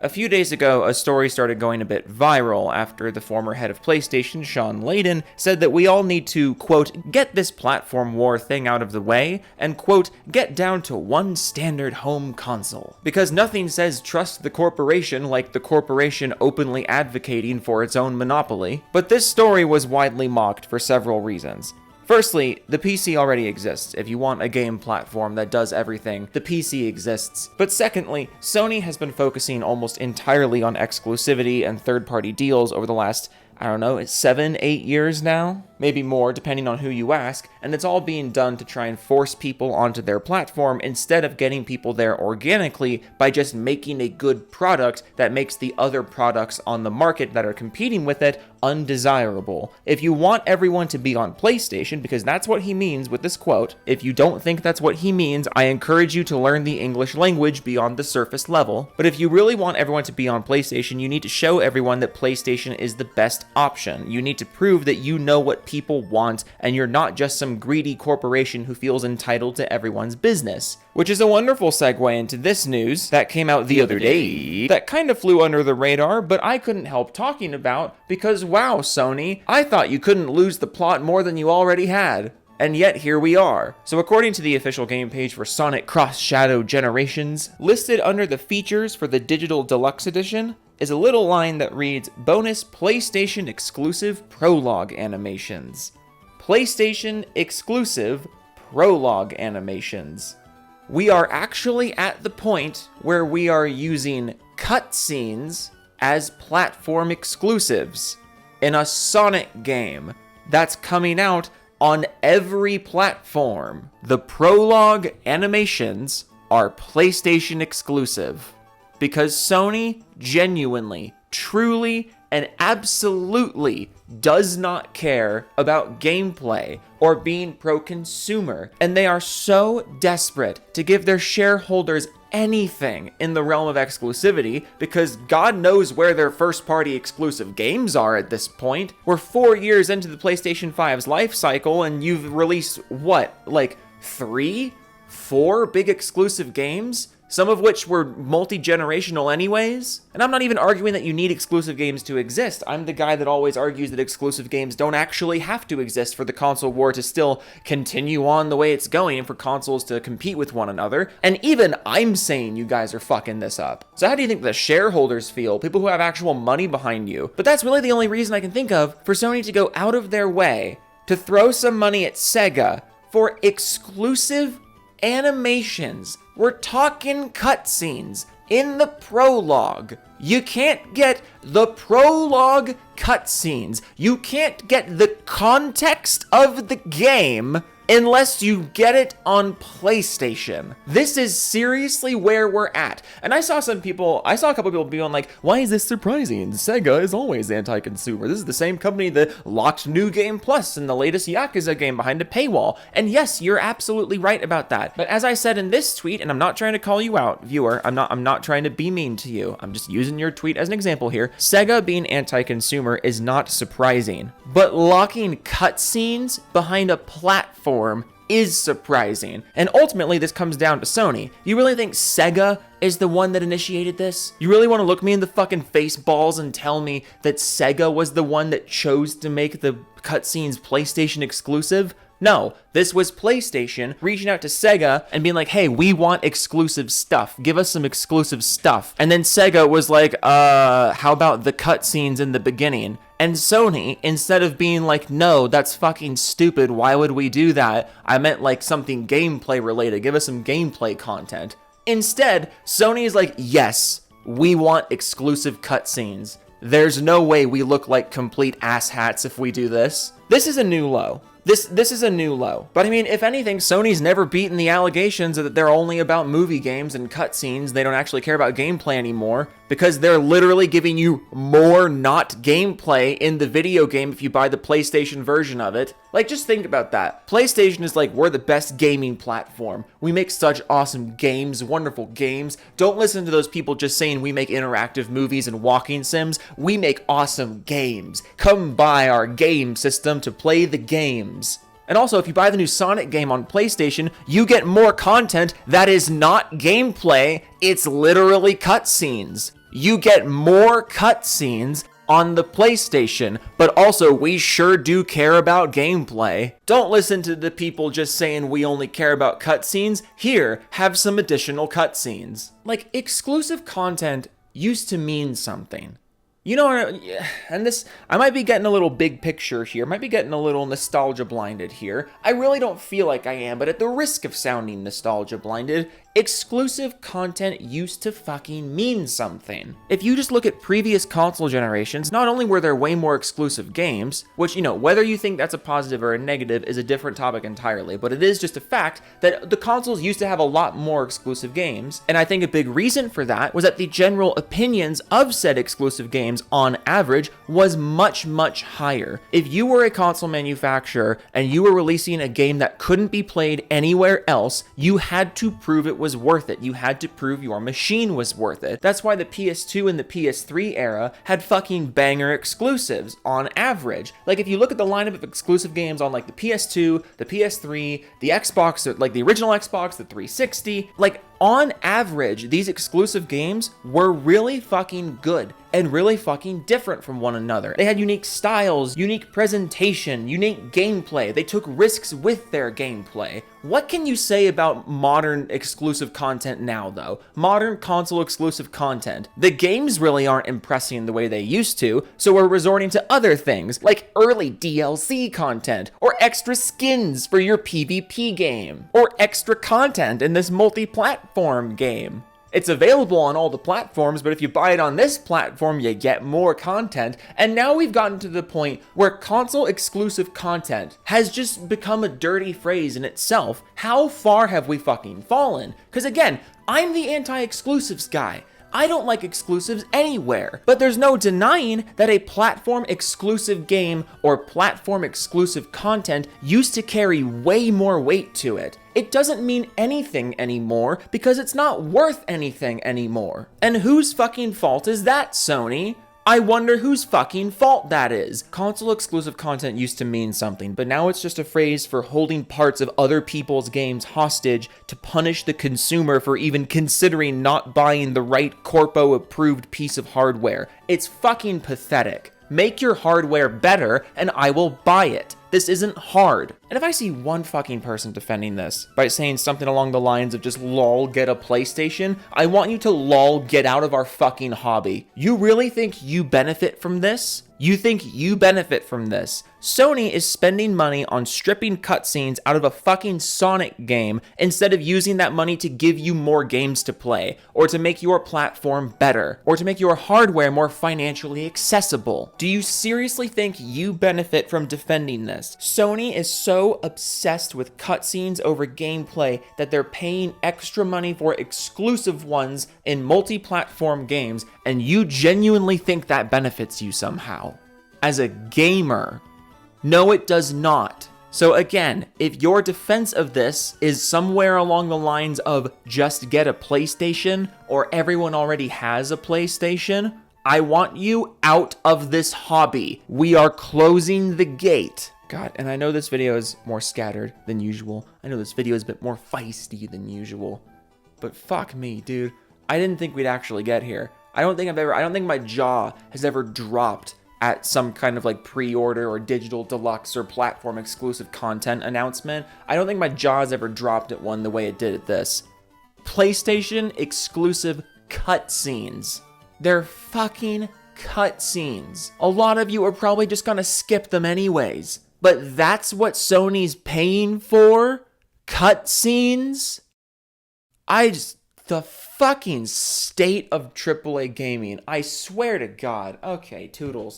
A few days ago, a story started going a bit viral after the former head of PlayStation, Sean Layden, said that we all need to, quote, get this platform war thing out of the way, and, quote, get down to one standard home console. Because nothing says trust the corporation like the corporation openly advocating for its own monopoly. But this story was widely mocked for several reasons. Firstly, the PC already exists. If you want a game platform that does everything, the PC exists. But secondly, Sony has been focusing almost entirely on exclusivity and third-party deals over the last, 7-8 years now? Maybe more, depending on who you ask, and it's all being done to try and force people onto their platform instead of getting people there organically by just making a good product that makes the other products on the market that are competing with it undesirable. If you want everyone to be on PlayStation, because that's what he means with this quote, if you don't think that's what he means, I encourage you to learn the English language beyond the surface level. But if you really want everyone to be on PlayStation, you need to show everyone that PlayStation is the best option. You need to prove that you know what people want, and you're not just some greedy corporation who feels entitled to everyone's business. Which is a wonderful segue into this news that came out the other day that kind of flew under the radar, but I couldn't help talking about because wow, Sony, I thought you couldn't lose the plot more than you already had. And yet here we are. So according to the official game page for Sonic Cross Shadow Generations, listed under the features for the Digital Deluxe Edition is a little line that reads, bonus PlayStation exclusive prologue animations. PlayStation exclusive prologue animations. We are actually at the point where we are using cutscenes as platform exclusives in a Sonic game that's coming out on every platform. The prologue animations are PlayStation exclusive because Sony genuinely, truly, and absolutely does not care about gameplay or being pro-consumer, and they are so desperate to give their shareholders anything in the realm of exclusivity because God knows where their first-party exclusive games are at this point. We're 4 years into the PlayStation 5's life cycle, and you've released, what, like 3, 4 big exclusive games? Some of which were multi-generational anyways. And I'm not even arguing that you need exclusive games to exist. I'm the guy that always argues that exclusive games don't actually have to exist for the console war to still continue on the way it's going and for consoles to compete with one another. And even I'm saying you guys are fucking this up. So how do you think the shareholders feel? People who have actual money behind you. But that's really the only reason I can think of for Sony to go out of their way to throw some money at Sega for exclusive animations. We're talking cutscenes in the prologue. You can't get the prologue cutscenes. You can't get the context of the game unless you get it on PlayStation. This is seriously where we're at. And I saw a couple people being like, why is this surprising? Sega is always anti-consumer. This is the same company that locked New Game Plus and the latest Yakuza game behind a paywall. And yes, you're absolutely right about that. But as I said in this tweet, and I'm not trying to call you out, viewer, I'm not trying to be mean to you. I'm just using your tweet as an example here. Sega being anti-consumer is not surprising. But locking cutscenes behind a platform is surprising. And ultimately, this comes down to Sony. You really think Sega is the one that initiated this? You really want to look me in the fucking face balls and tell me that Sega was the one that chose to make the cutscenes PlayStation exclusive? No, this was PlayStation reaching out to Sega and being like, hey, we want exclusive stuff. Give us some exclusive stuff. And then Sega was like, how about the cutscenes in the beginning? And Sony, instead of being like, no, that's fucking stupid, why would we do that? I meant like something gameplay related. Give us some gameplay content. Instead, Sony is like, yes, we want exclusive cutscenes. There's no way we look like complete asshats if we do this. This is a new low. This is a new low. But I mean, if anything, Sony's never beaten the allegations that they're only about movie games and cutscenes. They don't actually care about gameplay anymore because they're literally giving you more not gameplay in the video game if you buy the PlayStation version of it. Like, just think about that. PlayStation is like, we're the best gaming platform. We make such awesome games, wonderful games. Don't listen to those people just saying we make interactive movies and walking sims. We make awesome games. Come buy our game system to play the games. And also, if you buy the new Sonic game on PlayStation, you get more content that is not gameplay, it's literally cutscenes. You get more cutscenes on the PlayStation, but also we sure do care about gameplay. Don't listen to the people just saying we only care about cutscenes. Here, have some additional cutscenes. Like, exclusive content used to mean something. You know, and this, I might be getting a little big picture here, might be getting a little nostalgia blinded here. I really don't feel like I am, but at the risk of sounding nostalgia blinded, exclusive content used to fucking mean something. If you just look at previous console generations, not only were there way more exclusive games, which, you know, whether you think that's a positive or a negative is a different topic entirely, but it is just a fact that the consoles used to have a lot more exclusive games, and I think a big reason for that was that the general opinions of said exclusive games on average was much, much higher. If you were a console manufacturer and you were releasing a game that couldn't be played anywhere else, you had to prove it was worth it. You had to prove your machine was worth it. That's why the PS2 and the PS3 era had fucking banger exclusives on average. Like, if you look at the lineup of exclusive games on like the PS2, the PS3, the Xbox, like the original Xbox, the 360, like on average, these exclusive games were really fucking good and really fucking different from one another. They had unique styles, unique presentation, unique gameplay. They took risks with their gameplay. What can you say about modern exclusive content now, though? Modern console exclusive content. The games really aren't impressing the way they used to, so we're resorting to other things, like early DLC content, or extra skins for your PvP game, or extra content in this multi-platform game. It's available on all the platforms, but if you buy it on this platform, you get more content. And now we've gotten to the point where console exclusive content has just become a dirty phrase in itself. How far have we fucking fallen? Because again, I'm the anti-exclusives guy. I don't like exclusives anywhere, but there's no denying that a platform exclusive game or platform exclusive content used to carry way more weight to it. It doesn't mean anything anymore because it's not worth anything anymore. And whose fucking fault is that, Sony? I wonder whose fucking fault that is. Console exclusive content used to mean something, but now it's just a phrase for holding parts of other people's games hostage to punish the consumer for even considering not buying the right corpo approved piece of hardware. It's fucking pathetic. Make your hardware better and I will buy it. This isn't hard. And if I see one fucking person defending this by saying something along the lines of just lol, get a PlayStation, I want you to lol, get out of our fucking hobby. You really think you benefit from this? You think you benefit from this? Sony is spending money on stripping cutscenes out of a fucking Sonic game instead of using that money to give you more games to play, or to make your platform better, or to make your hardware more financially accessible. Do you seriously think you benefit from defending this? Sony is so obsessed with cutscenes over gameplay that they're paying extra money for exclusive ones in multi-platform games, and you genuinely think that benefits you somehow. As a gamer, no, it does not. So again, if your defense of this is somewhere along the lines of just get a PlayStation or everyone already has a PlayStation, I want you out of this hobby. We are closing the gate. God, and I know this video is more scattered than usual. I know this video is a bit more feisty than usual. But fuck me, dude. I didn't think we'd actually get here. I don't think my jaw has ever dropped at some kind of like pre-order or digital deluxe or platform exclusive content announcement. I don't think my jaw has ever dropped at one the way it did at this. PlayStation exclusive cutscenes. They're fucking cutscenes. A lot of you are probably just gonna skip them anyways. But that's what Sony's paying for? Cutscenes? The fucking state of AAA gaming. I swear to God. Okay, toodles.